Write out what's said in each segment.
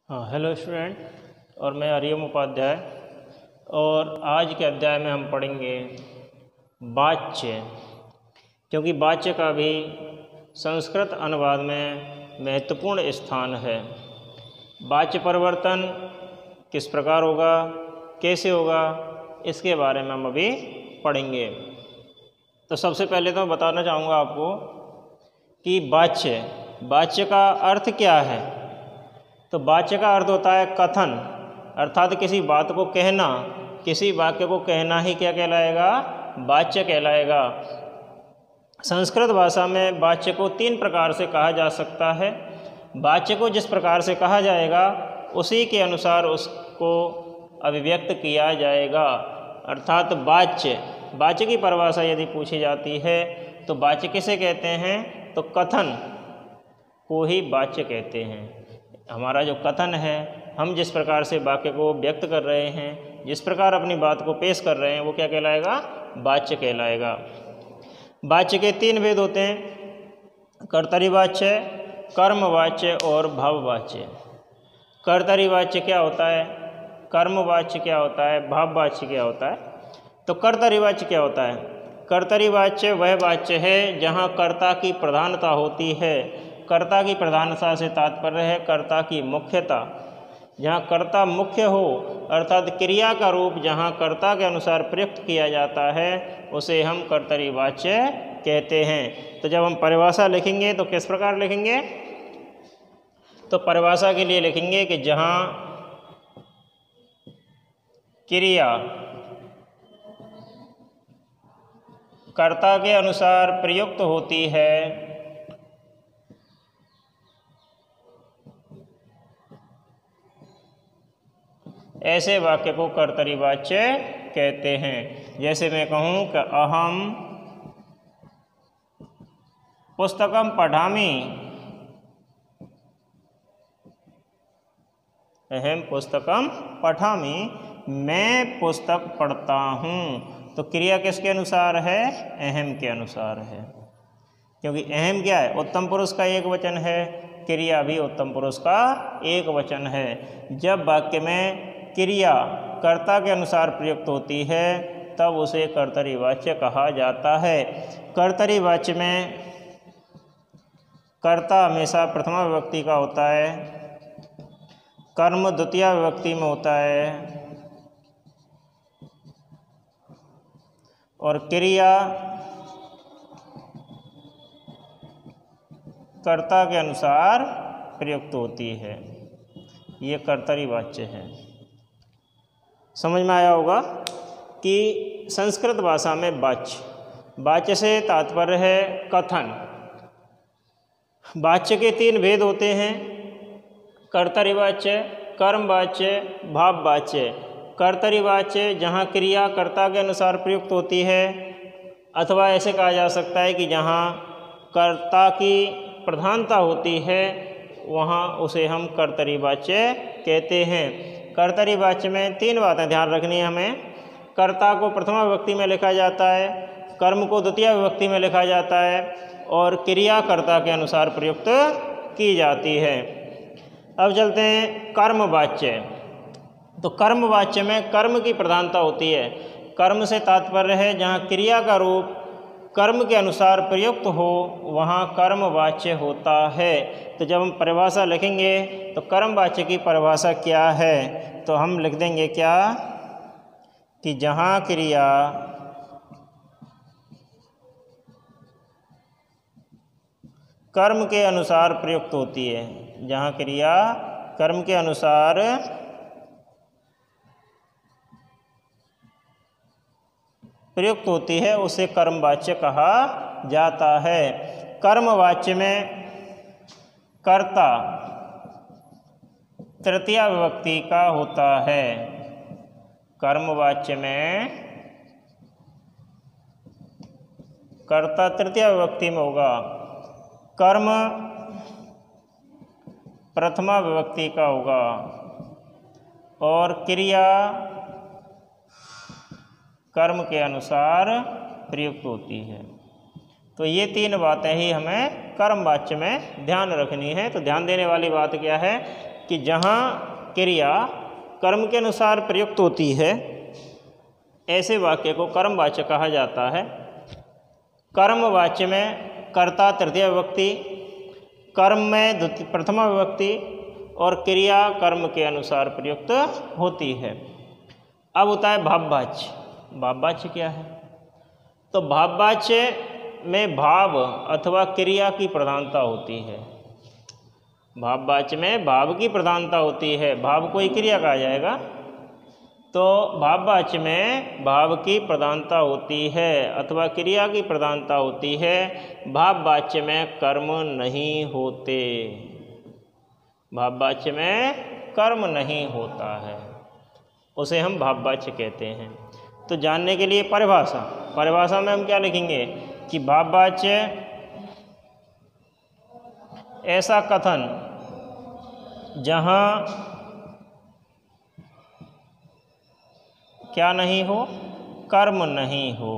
हाँ, hello student. और मैं आर्यम उपाध्याय। और आज के अध्याय में हम पढ़ेंगे वाच्य, क्योंकि वाच्य का भी संस्कृत अनुवाद में महत्वपूर्ण स्थान है। वाच्य परिवर्तन किस प्रकार होगा, कैसे होगा, इसके बारे में हम अभी पढ़ेंगे। तो सबसे पहले तो मैं बताना चाहूँगा आपको कि वाच्य का अर्थ क्या है। तो वाच्य का अर्थ होता है कथन, अर्थात किसी बात को कहना, किसी वाक्य को कहना ही क्या कहलाएगा, वाच्य कहलाएगा। संस्कृत भाषा में वाच्य को 3 प्रकार से कहा जा सकता है। वाच्य को जिस प्रकार से कहा जाएगा उसी के अनुसार उसको अभिव्यक्त किया जाएगा। अर्थात वाच्य की परिभाषा यदि पूछी जाती है तो वाच्य किसे कहते हैं, तो कथन को ही वाच्य कहते हैं। हमारा जो कथन है, हम जिस प्रकार से वाक्य को व्यक्त कर रहे हैं, जिस प्रकार अपनी बात को पेश कर रहे हैं, वो क्या कहलाएगा, वाच्य कहलाएगा। वाच्य के 3 भेद होते हैं, कर्तरीवाच्य, कर्मवाच्य और भाववाच्य। कर्तरीवाच्य क्या होता है, कर्मवाच्य क्या होता है, भाववाच्य क्या होता है। तो कर्तरीवाच्य क्या होता है। कर्तरीवाच्य वह वाच्य है जहाँ कर्ता की प्रधानता होती है। कर्ता की प्रधानता से तात्पर्य है कर्ता की मुख्यता। जहाँ कर्ता मुख्य हो, अर्थात क्रिया का रूप जहाँ कर्ता के अनुसार प्रयुक्त किया जाता है, उसे हम कर्तरीवाच्य कहते हैं। तो जब हम परिभाषा लिखेंगे तो किस प्रकार लिखेंगे, तो परिभाषा के लिए लिखेंगे कि जहाँ क्रिया कर्ता के अनुसार प्रयुक्त होती है, ऐसे वाक्य को कर्तरीवाच्य कहते हैं। जैसे मैं कहूँ कि अहम पुस्तकम पठामि, अहम पुस्तकम पठामि, मैं पुस्तक पढ़ता हूँ। तो क्रिया किसके अनुसार है, अहम के अनुसार है, क्योंकि अहम क्या है, उत्तम पुरुष का एक वचन है, क्रिया भी उत्तम पुरुष का एक वचन है। जब वाक्य में क्रिया कर्ता के अनुसार प्रयुक्त होती है तब उसे कर्तरीवाच्य कहा जाता है। कर्तरीवाच्य में कर्ता हमेशा प्रथमा विभक्ति का होता है, कर्म द्वितीया विभक्ति में होता है और क्रिया कर्ता के अनुसार प्रयुक्त होती है। ये कर्तरीवाच्य है। समझ में आया होगा कि संस्कृत भाषा में वाच्य से तात्पर्य है कथन। वाच्य के 3 भेद होते हैं, कर्तरीवाच्य, कर्मवाच्य, भाववाच्य। कर्तरीवाच्य जहाँ क्रिया कर्ता के अनुसार प्रयुक्त होती है, अथवा ऐसे कहा जा सकता है कि जहाँ कर्ता की प्रधानता होती है, वहाँ उसे हम कर्तरीवाच्य कहते हैं। कर्तरीवाच्य में 3 बातें ध्यान रखनी है हमें। कर्ता को प्रथमा विभक्ति में लिखा जाता है, कर्म को द्वितीया विभक्ति में लिखा जाता है और क्रिया कर्ता के अनुसार प्रयुक्त की जाती है। अब चलते हैं कर्मवाच्य। तो कर्मवाच्य में कर्म की प्रधानता होती है। कर्म से तात्पर्य है जहाँ क्रिया का रूप कर्म के अनुसार प्रयुक्त हो, वहाँ कर्मवाच्य होता है। तो जब हम परिभाषा लिखेंगे तो कर्मवाच्य की परिभाषा क्या है, तो हम लिख देंगे क्या, कि जहाँ क्रिया कर्म के अनुसार प्रयुक्त होती है, जहाँ क्रिया कर्म के अनुसार प्रयुक्त होती है उसे कर्मवाच्य कहा जाता है। कर्मवाच्य में कर्ता तृतीया विभक्ति का होता है। कर्मवाच्य में कर्ता तृतीया विभक्ति में होगा, कर्म प्रथमा विभक्ति का होगा और क्रिया कर्म के अनुसार प्रयुक्त होती है। तो ये तीन बातें ही हमें कर्म वाच्य में ध्यान रखनी है। तो ध्यान देने वाली बात क्या है कि जहाँ क्रिया कर्म के अनुसार प्रयुक्त होती है ऐसे वाक्य को कर्म वाच्य कहा जाता है। कर्म वाच्य में कर्ता तृतीय विभक्ति, कर्म में प्रथमा विभक्ति और क्रिया कर्म के अनुसार प्रयुक्त होती है। अब होता है भाववाच्य। भाववाच्य क्या है? तो भाववाच्य में भाव अथवा क्रिया की प्रधानता होती है। भाववाच्य में भाव की प्रधानता होती है, भाव को ही क्रिया कहा जाएगा। तो भाववाच्य में भाव की प्रधानता होती है अथवा क्रिया की प्रधानता होती है। भाववाच्य में कर्म नहीं होते। भाववाच्य में कर्म नहीं होता है, उसे हम भाववाच्य कहते हैं। तो जानने के लिए परिभाषा में हम क्या लिखेंगे कि भाववाच्य ऐसा कथन जहाँ क्या नहीं हो, कर्म नहीं हो।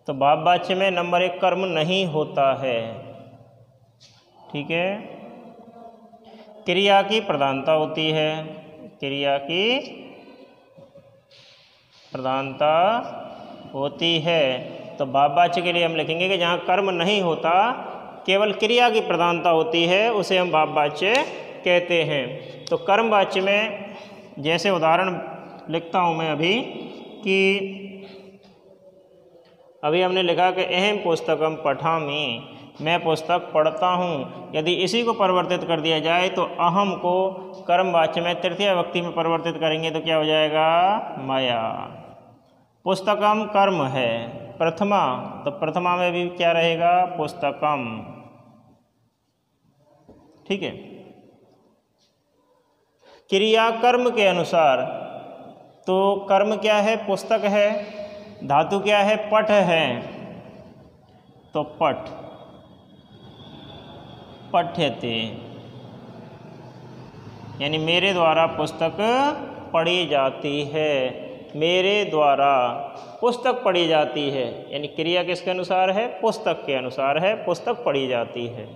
तो भाववाच्य में नंबर 1 कर्म नहीं होता है, ठीक है। क्रिया की प्रधानता होती है, क्रिया की प्रधानता होती है। तो भाववाच्य के लिए हम लिखेंगे कि जहाँ कर्म नहीं होता, केवल क्रिया की प्रधानता होती है, उसे हम भाववाच्य कहते हैं। तो कर्मवाच्य में जैसे उदाहरण लिखता हूँ मैं अभी कि अभी हमने लिखा कि अहम पुस्तकम पठामि, मैं पुस्तक पढ़ता हूँ। यदि इसी को परिवर्तित कर दिया जाए तो अहम को कर्मवाच्य में तृतीय विभक्ति में परिवर्तित करेंगे तो क्या हो जाएगा? मया। पुस्तकम कर्म है प्रथमा, तो प्रथमा में भी क्या रहेगा? पुस्तकम, ठीक है। क्रिया कर्म के अनुसार, तो कर्म क्या है? पुस्तक है। धातु क्या है? पठ है, तो पठ, पठ्यते, यानी मेरे द्वारा पुस्तक पढ़ी जाती है। मेरे द्वारा पुस्तक पढ़ी जाती है, यानी क्रिया किसके अनुसार है? पुस्तक के अनुसार है, पुस्तक पढ़ी जाती है,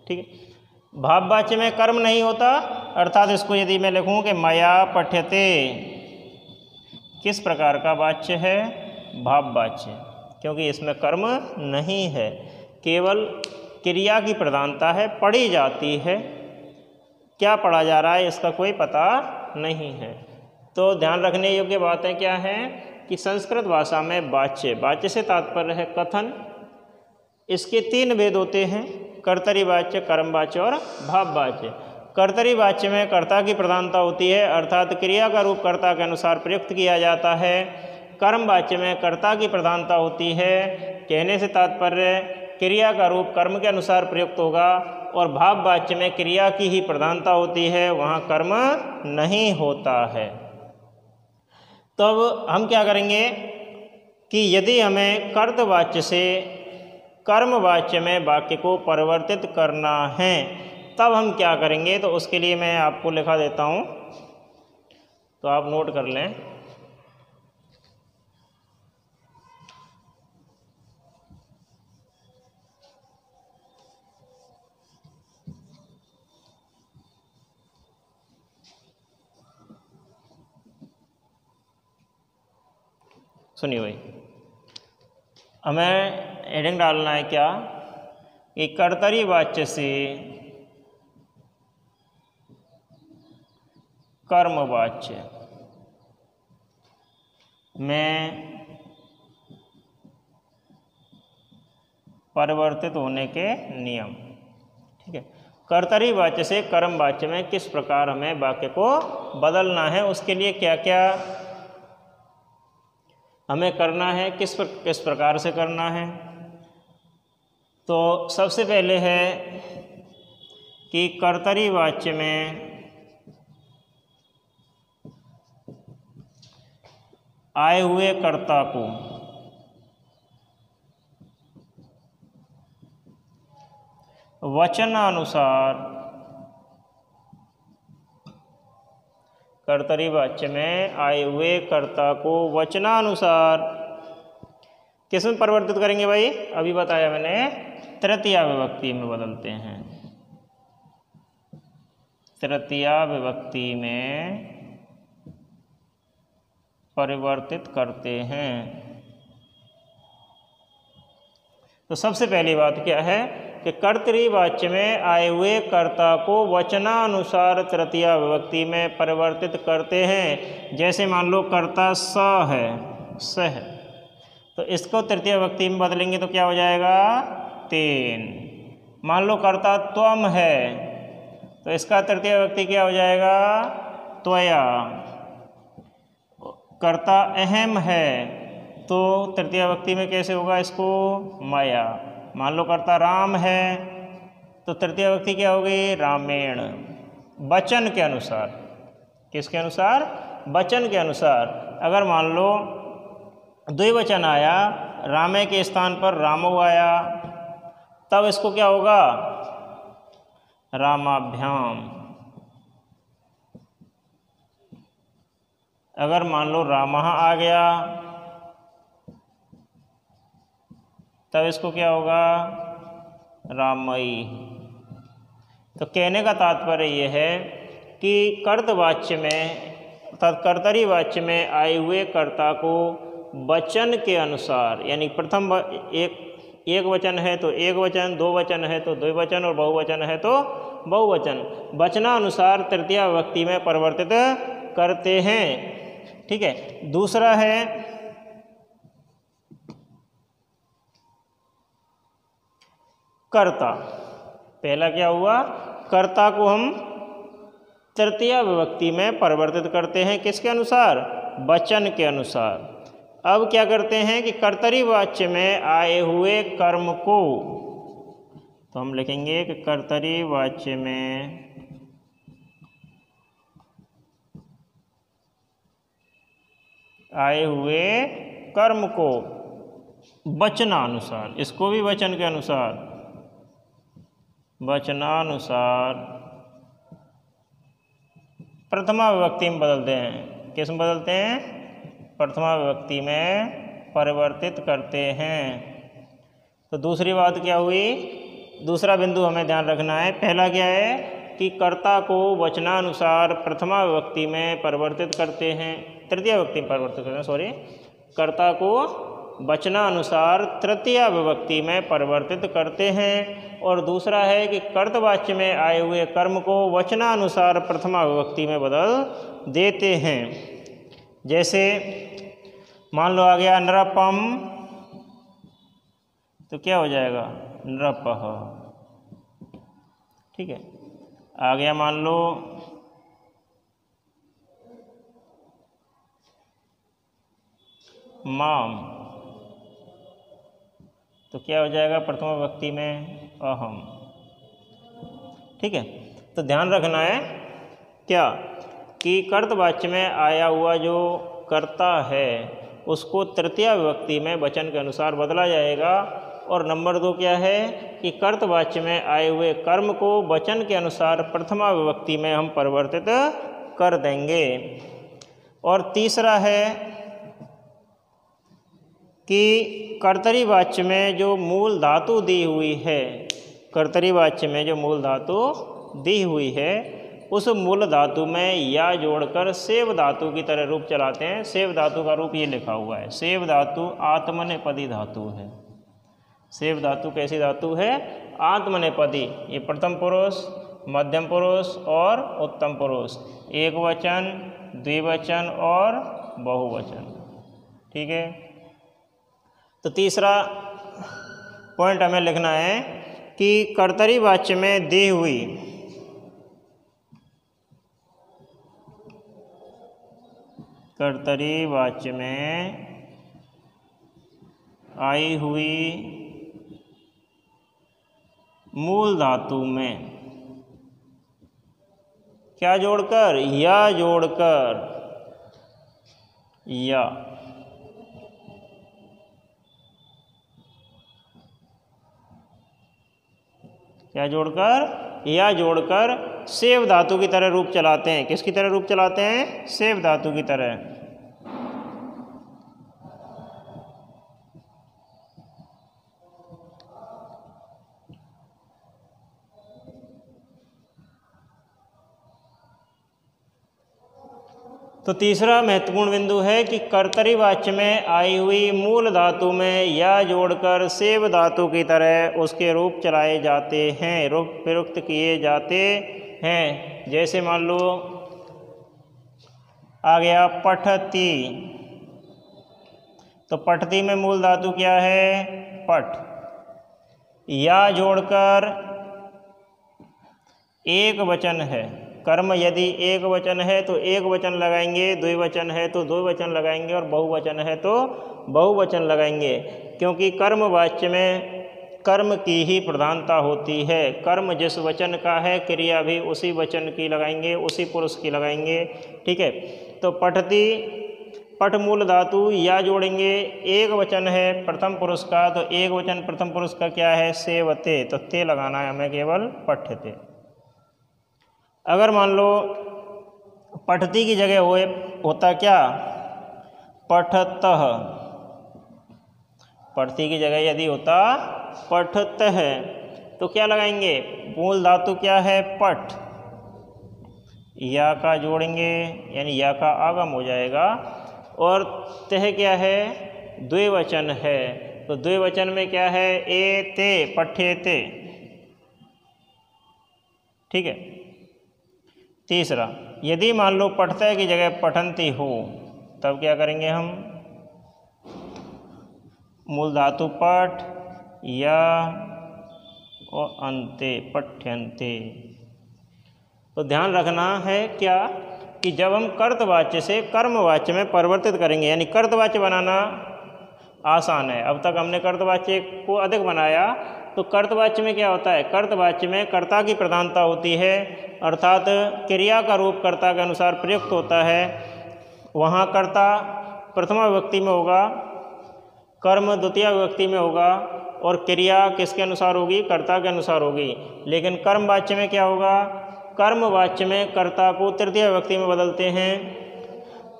ठीक है। भाववाच्य में कर्म नहीं होता, अर्थात इसको यदि मैं लिखूं कि मया पठ्यते, किस प्रकार का वाच्य है? भाववाच्य, क्योंकि इसमें कर्म नहीं है, केवल क्रिया की प्रधानता है, पढ़ी जाती है। क्या पढ़ा जा रहा है इसका कोई पता नहीं है। तो ध्यान रखने योग्य बातें क्या हैं कि संस्कृत भाषा में वाच्य से तात्पर्य है कथन। इसके 3 भेद होते हैं, कर्तरी वाच्य, कर्मवाच्य और भाववाच्य। कर्तरी वाच्य में कर्ता की प्रधानता होती है, अर्थात क्रिया का रूप कर्ता के अनुसार प्रयुक्त किया जाता है। कर्म वाच्य में कर्ता की प्रधानता होती है, कहने से तात्पर्य क्रिया का रूप कर्म के अनुसार प्रयुक्त होगा। और भाव वाच्य में क्रिया की ही प्रधानता होती है, वहाँ कर्म नहीं होता है। तो अब हम क्या करेंगे कि यदि हमें कर्तवाच्य से कर्मवाच्य में वाक्य को परिवर्तित करना है, तब हम क्या करेंगे, तो उसके लिए मैं आपको लिखा देता हूँ, तो आप नोट कर लें। सुनिए भाई, हमें हेडिंग डालना है क्या कि कर्तरी वाच्य से कर्मवाच्य में परिवर्तित होने के नियम, ठीक है। कर्तरी वाच्य से कर्मवाच्य में किस प्रकार हमें वाक्य को बदलना है, उसके लिए क्या क्या हमें करना है, किस प्रकार से करना है। तो सबसे पहले है कि कर्तरी वाच्य में आए हुए कर्ता को वचनानुसार, कर्तरी वाच्य में आए हुए कर्ता को वचनानुसार किस में परिवर्तित करेंगे भाई? अभी बताया मैंने, तृतीया विभक्ति में बदलते हैं। तृतीया विभक्ति में परिवर्तित करते हैं। तो सबसे पहली बात क्या है कि कर्तरी-वाच्य में आए हुए कर्ता को वचनानुसार तृतीया विभक्ति में परिवर्तित करते हैं। जैसे मान लो कर्ता स है, स है, तो इसको तृतीया विभक्ति में बदलेंगे तो क्या हो जाएगा? तेन। मान लो कर्ता त्वम है, तो इसका तृतीया विभक्ति क्या हो जाएगा? त्वया। कर्ता अहम है, तो तृतीया विभक्ति में कैसे होगा इसको? मया। मान लो कर्ता राम है, तो तृतीया विभक्ति क्या होगी? रामेण। वचन के अनुसार। किसके अनुसार? वचन के अनुसार। अगर मान लो द्विवचन आया, रामे के स्थान पर रामो आया, तब इसको क्या होगा? रामाभ्याम। अगर मान लो रामः आ गया, तब इसको क्या होगा? रामयी। तो कहने का तात्पर्य यह है कि कर्तवाच्य में अर्थात कर्तरी वाच्य में आए हुए कर्ता को वचन के अनुसार, यानी प्रथम एक वचन है तो एक वचन, दो वचन है तो द्विवचन और बहुवचन है तो बहुवचन, वचनानुसार तृतीया विभक्ति में परिवर्तित करते हैं। ठीक है। दूसरा है कर्ता। पहला क्या हुआ? कर्ता को हम तृतीया विभक्ति में परिवर्तित करते हैं, किसके अनुसार? वचन के अनुसार। अब क्या करते हैं कि कर्तरी वाच्य में आए हुए कर्म को, तो हम लिखेंगे कि कर्तरी वाच्य में आए हुए कर्म को वचनानुसार, इसको भी वचन के अनुसार, वचनानुसार प्रथमा विभक्ति में बदलते हैं। किस में बदलते हैं? प्रथमा विभक्ति में परिवर्तित करते हैं। तो दूसरी बात क्या हुई? दूसरा बिंदु हमें ध्यान रखना है। पहला क्या है कि कर्ता को वचनानुसार प्रथमा विभक्ति में परिवर्तित करते हैं, तृतीया विभक्ति में परिवर्तित करते हैं, सॉरी, कर्ता को वचनानुसार तृतीया विभक्ति में परिवर्तित करते हैं। और दूसरा है कि कर्तवाच्य में आए हुए कर्म को वचनानुसार प्रथमा विभक्ति में बदल देते हैं। जैसे मान लो आ गया नृपम, तो क्या हो जाएगा? नृपः। ठीक है। आ गया मान लो माम, तो क्या हो जाएगा प्रथमा विभक्ति में? अहम। ठीक है। तो ध्यान रखना है क्या कि कर्तवाच्य में आया हुआ जो कर्ता है उसको तृतीया विभक्ति में वचन के अनुसार बदला जाएगा। और नंबर 2 क्या है कि कर्तवाच्य में आए हुए कर्म को वचन के अनुसार प्रथमा विभक्ति में हम परिवर्तित कर देंगे। और तीसरा है कि कर्तरी वाच्य में जो मूल धातु दी हुई है, कर्तरी वाच्य में जो मूल धातु दी हुई है, उस मूल धातु में या जोड़कर सेव धातु की तरह रूप चलाते हैं। सेव धातु का रूप ये लिखा हुआ है। सेव धातु आत्मनेपदी धातु है। सेव धातु कैसी धातु है? आत्मनेपदी। ये प्रथम पुरुष, मध्यम पुरुष और उत्तम पुरुष, एक वचन, द्विवचन और बहुवचन। ठीक है। तो तीसरा पॉइंट हमें लिखना है कि कर्तरी वाच्य में दी हुई कर्तरी वाच्य में आई हुई मूल धातु में क्या जोड़कर? या जोड़कर, या क्या जोड़कर? या जोड़कर सेव धातु की तरह रूप चलाते हैं। किसकी तरह रूप चलाते हैं? सेव धातु की तरह। तो तीसरा महत्वपूर्ण बिंदु है कि कर्तरी वाच्य में आई हुई मूल धातु में या जोड़कर सेव धातु की तरह उसके रूप चलाए जाते हैं, रूप प्रयुक्त किए जाते हैं। जैसे मान लो आ गया पठती, तो पठती में मूल धातु क्या है? पठ। या जोड़कर एक वचन है, कर्म यदि एक वचन है तो एक वचन लगाएंगे, द्विवचन है तो द्विवचन लगाएंगे, और बहुवचन है तो बहुवचन लगाएंगे, क्योंकि कर्म वाच्य में कर्म की ही प्रधानता होती है। कर्म जिस वचन का है, क्रिया भी उसी वचन की लगाएंगे, उसी पुरुष की लगाएंगे। ठीक है, तो पठती, पठ मूल धातु, या जोड़ेंगे, एक वचन है प्रथम पुरुष का, तो एक वचन प्रथम पुरुष का क्या है? सेवते, तो ते लगाना है हमें केवल पठ्यते। अगर मान लो पठती की जगह होता क्या? पठतः। पठती की जगह यदि होता पठतः, तो क्या लगाएंगे? मूल धातु क्या है? पठ। या का जोड़ेंगे, यानी या का आगम हो जाएगा, और तह क्या है? द्विवचन है, तो द्विवचन में क्या है? एते, पठ्येते। ठीक है। तीसरा, यदि मान लो पठते की जगह पठंती हो, तब क्या करेंगे हम? मूल धातु पठ, या और अंते, पठ्यन्ते। तो ध्यान रखना है क्या कि जब हम कर्तवाच्य से कर्मवाच्य में परिवर्तित करेंगे, यानी कर्तवाच्य बनाना आसान है। अब तक हमने कर्तवाच्य को अधिक बनाया, तो कर्तवाच्य में क्या होता है? कर्तवाच्य में कर्ता की प्रधानता होती है, अर्थात क्रिया का रूप कर्ता के अनुसार प्रयुक्त होता है। वहाँ कर्ता प्रथमा विभक्ति में होगा, कर्म द्वितीय विभक्ति में होगा, और क्रिया किसके अनुसार होगी? कर्ता के अनुसार होगी। लेकिन कर्मवाच्य में क्या होगा? कर्मवाच्य में कर्ता को तृतीय विभक्ति में बदलते हैं,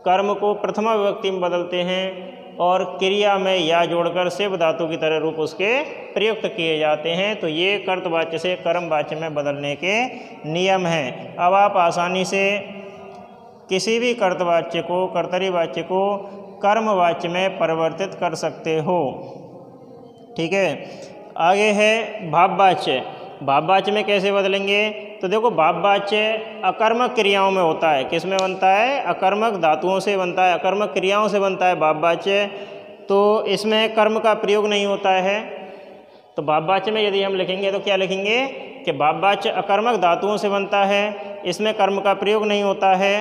कर्म को प्रथमा विभक्ति में बदलते हैं, और क्रिया में या जोड़कर सेव धातु की तरह रूप उसके प्रयुक्त किए जाते हैं। तो ये कर्तवाच्य से कर्मवाच्य में बदलने के नियम हैं। अब आप आसानी से किसी भी कर्तवाच्य को, कर्तरी वाच्य को कर्मवाच्य में परिवर्तित कर सकते हो। ठीक है। आगे है भाववाच्य। भाववाच्य में कैसे बदलेंगे? तो देखो, भाववाच्य अकर्मक क्रियाओं में होता है। किस में बनता है? अकर्मक धातुओं से बनता है, अकर्मक क्रियाओं से बनता है भाववाच्य। तो इसमें कर्म का प्रयोग नहीं होता है। तो भाववाच्य में यदि हम लिखेंगे तो क्या लिखेंगे कि भाववाच्य अकर्मक धातुओं से बनता है, इसमें कर्म का प्रयोग नहीं होता है,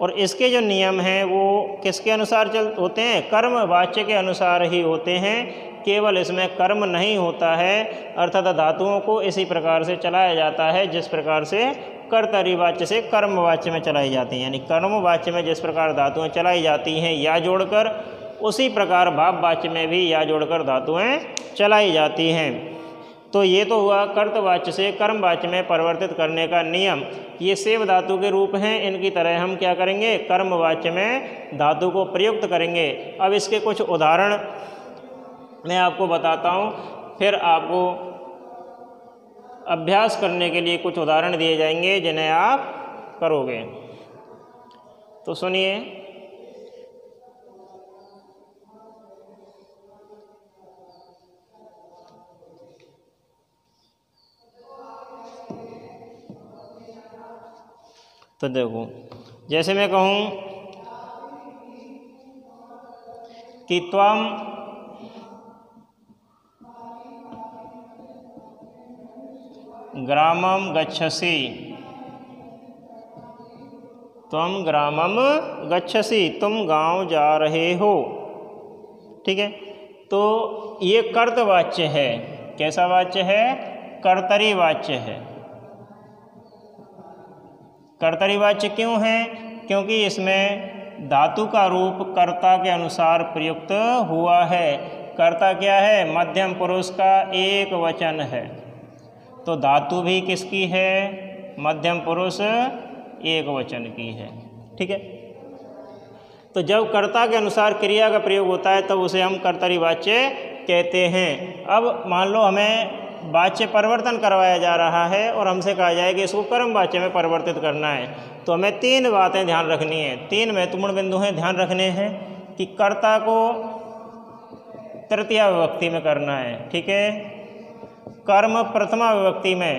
और इसके जो नियम हैं वो किसके अनुसार होते हैं? कर्मवाच्य के अनुसार ही होते हैं। केवल इसमें कर्म नहीं होता है, अर्थात धातुओं को इसी प्रकार से चलाया जाता है जिस प्रकार से कर्तरी वाच्य से कर्मवाच्य में चलाई जाती हैं। यानी कर्मवाच्य में जिस प्रकार धातुएं चलाई जाती हैं या जोड़कर, उसी प्रकार भाववाच्य में भी या जोड़कर धातुएं चलाई जाती हैं। तो ये तो हुआ कर्तवाच्य से कर्मवाच्य में परिवर्तित करने का नियम। ये सेव धातु के रूप हैं, इनकी तरह हम क्या करेंगे? कर्मवाच्य में धातु को प्रयुक्त करेंगे। अब इसके कुछ उदाहरण मैं आपको बताता हूँ, फिर आपको अभ्यास करने के लिए कुछ उदाहरण दिए जाएंगे जिन्हें आप करोगे। तो सुनिए। तो देखो, जैसे मैं कहूँ कि त्वम ग्रामम गच्छसि, त्वम ग्रामम गच्छसि, तुम गांव जा रहे हो। ठीक है। तो ये कर्तवाच्य है। कैसा वाच्य है? कर्तरी वाच्य है। कर्तरी वाच्य क्यों है? क्योंकि इसमें धातु का रूप कर्ता के अनुसार प्रयुक्त हुआ है। कर्ता क्या है? मध्यम पुरुष का एक वचन है। तो धातु भी किसकी है? मध्यम पुरुष एक वचन की है। ठीक है। तो जब कर्ता के अनुसार क्रिया का प्रयोग होता है तब उसे हम कर्तरी वाच्य कहते हैं। अब मान लो हमें वाच्य परिवर्तन करवाया जा रहा है और हमसे कहा जाए कि इसको कर्म वाच्य में परिवर्तित करना है। तो हमें 3 बातें ध्यान रखनी है, 3 महत्वपूर्ण बिंदु हैं ध्यान रखने हैं कि कर्ता को तृतीया विभक्ति में करना है, ठीक है, कर्म प्रथमा विभक्ति में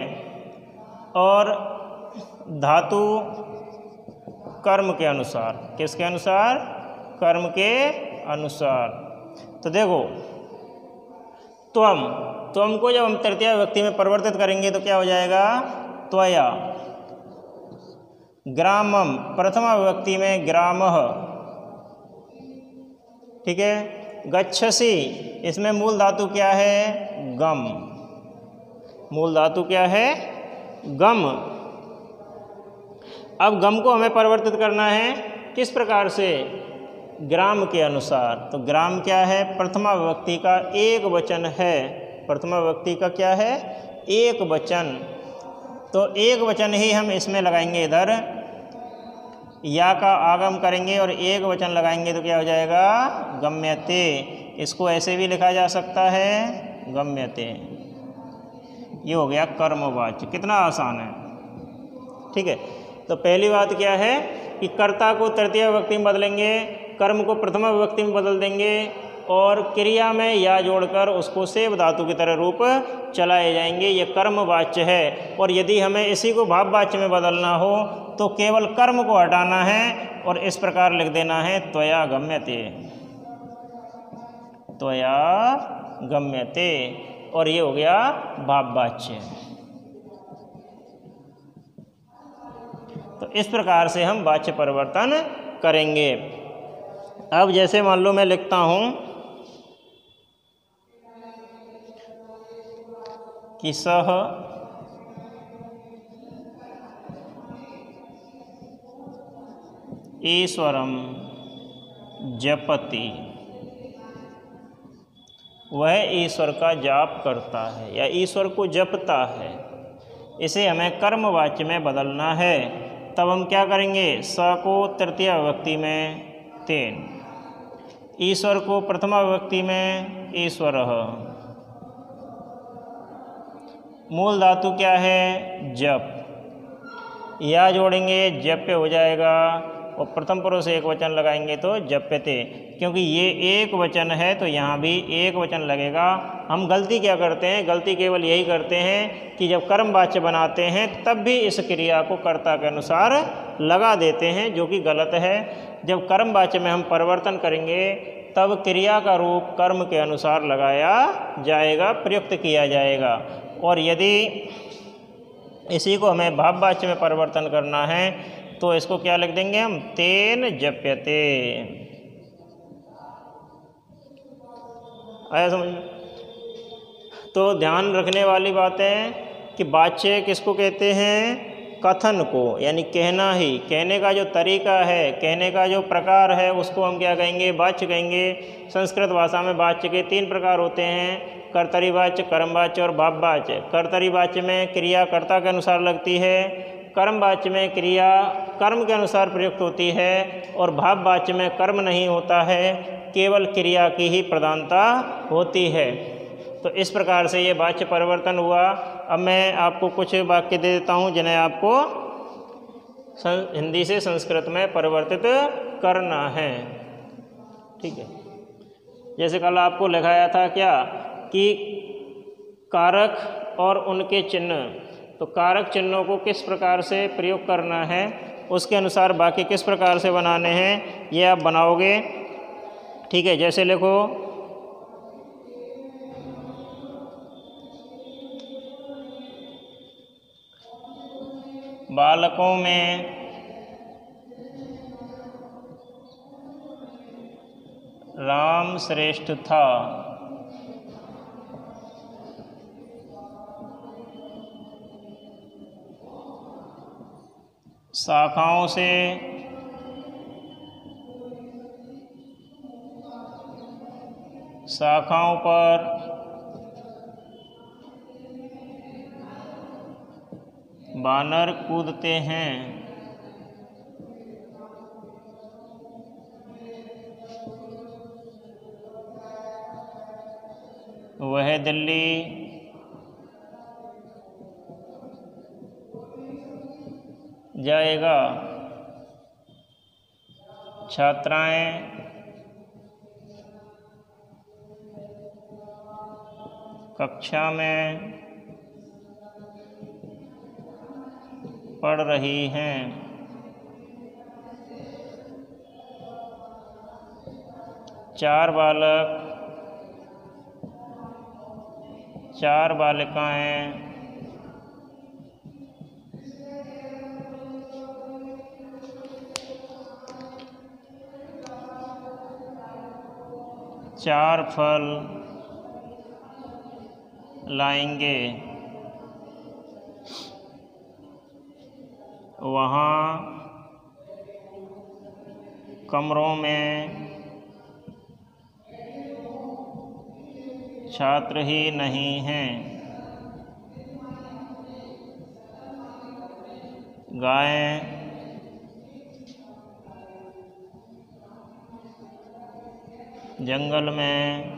और धातु कर्म के अनुसार। किसके अनुसार? कर्म के अनुसार। तो देखो त्वम को जब हम तृतीया विभक्ति में परिवर्तित करेंगे तो क्या हो जाएगा? त्वया। ग्रामम प्रथमा विभक्ति में ग्रामः, ठीक है। गच्छसि इसमें मूल धातु क्या है? गम। मूल धातु क्या है? गम। अब गम को हमें परिवर्तित करना है किस प्रकार से? ग्राम के अनुसार। तो ग्राम क्या है? प्रथमा विभक्ति का एक वचन है। प्रथमा विभक्ति का क्या है? एक वचन। तो एक वचन ही हम इसमें लगाएंगे, इधर या का आगम करेंगे और एक वचन लगाएंगे तो क्या हो जाएगा? गम्यते। इसको ऐसे भी लिखा जा सकता है, गम्यते। ये हो गया कर्मवाच्य। कितना आसान है, ठीक है। तो पहली बात क्या है कि कर्ता को तृतीया विभक्ति में बदलेंगे, कर्म को प्रथमा विभक्ति में बदल देंगे और क्रिया में या जोड़कर उसको सेव धातु की तरह रूप चलाए जाएंगे। ये कर्मवाच्य है। और यदि हमें इसी को भाववाच्य में बदलना हो तो केवल कर्म को हटाना है और इस प्रकार लिख देना है त्वया गम्यते, त्वया गम्यते। और ये हो गया भाववाच्य। तो इस प्रकार से हम वाच्य परिवर्तन करेंगे। अब जैसे मान लो मैं लिखता हूं कि सह ईश्वरम जपति, वह ईश्वर का जाप करता है या ईश्वर को जपता है। इसे हमें कर्मवाच्य में बदलना है। तब हम क्या करेंगे? स को तृतीया विभक्ति में तेन, ईश्वर को प्रथमा विभक्ति में ईश्वरः, मूल धातु क्या है? जप, या जोड़ेंगे जप्य हो जाएगा और प्रथम पुरुष एक वचन लगाएंगे तो जप्यते। क्योंकि ये एक वचन है तो यहाँ भी एक वचन लगेगा। हम गलती क्या करते हैं? गलती केवल यही करते हैं कि जब कर्मवाच्य बनाते हैं तब भी इस क्रिया को कर्ता के अनुसार लगा देते हैं, जो कि गलत है। जब कर्मवाच्य में हम परिवर्तन करेंगे तब क्रिया का रूप कर्म के अनुसार लगाया जाएगा, प्रयुक्त किया जाएगा। और यदि इसी को हमें भाववाच्य में परिवर्तन करना है तो इसको क्या लिख देंगे हम? तेन जप्यते। आया समझ में? तो ध्यान रखने वाली बात है कि वाच्य किसको कहते हैं? कथन को, यानी कहना ही, कहने का जो तरीका है, कहने का जो प्रकार है उसको हम क्या कहेंगे? वाच्य कहेंगे। संस्कृत भाषा में वाच्य के 3 प्रकार होते हैं, कर्तरी वाच्य, कर्मवाच्य और भाववाच्य। कर्तरी वाच्य में क्रिया कर्ता के अनुसार लगती है, कर्मवाच्य में क्रिया कर्म के अनुसार प्रयुक्त होती है और भाववाच्य में कर्म नहीं होता है, केवल क्रिया की ही प्रधानता होती है। तो इस प्रकार से ये वाच्य परिवर्तन हुआ। अब मैं आपको कुछ वाक्य दे देता हूँ जिन्हें आपको हिंदी से संस्कृत में परिवर्तित करना है, ठीक है। जैसे कल आपको लिखाया था क्या कि कारक और उनके चिन्ह, तो कारक चिन्हों को किस प्रकार से प्रयोग करना है उसके अनुसार वाक्य किस प्रकार से बनाने हैं ये आप बनाओगे, ठीक है। जैसे लिखो बालकों में राम श्रेष्ठ था, शाखाओं से शाखाओं पर बानर कूदते हैं, वह दिल्ली जाएगा। छात्राएं कक्षा में पढ़ रही हैं। चार बालिकाएं चार फल लाएंगे। वहाँ कमरों में छात्र ही नहीं हैं। गायें जंगल में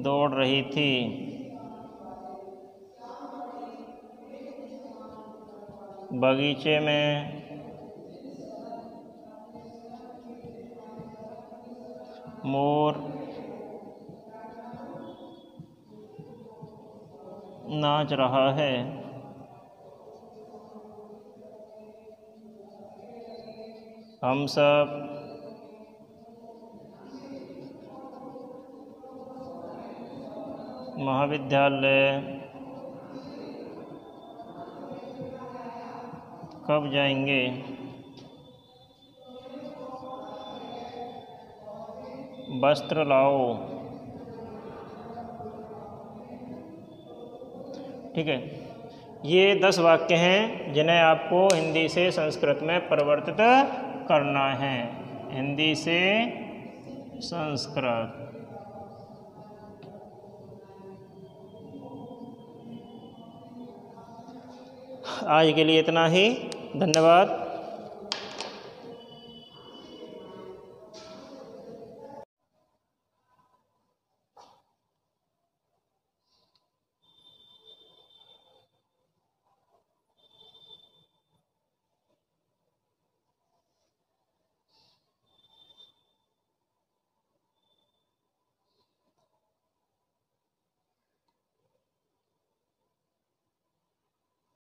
दौड़ रही थी। बगीचे में मोर नाच रहा है। हम सब महाविद्यालय कब जाएंगे? वस्त्र लाओ। ठीक है, ये 10 वाक्य हैं जिन्हें आपको हिंदी से संस्कृत में परिवर्तित करना है। हिंदी से संस्कृत। आज के लिए इतना ही। धन्यवाद।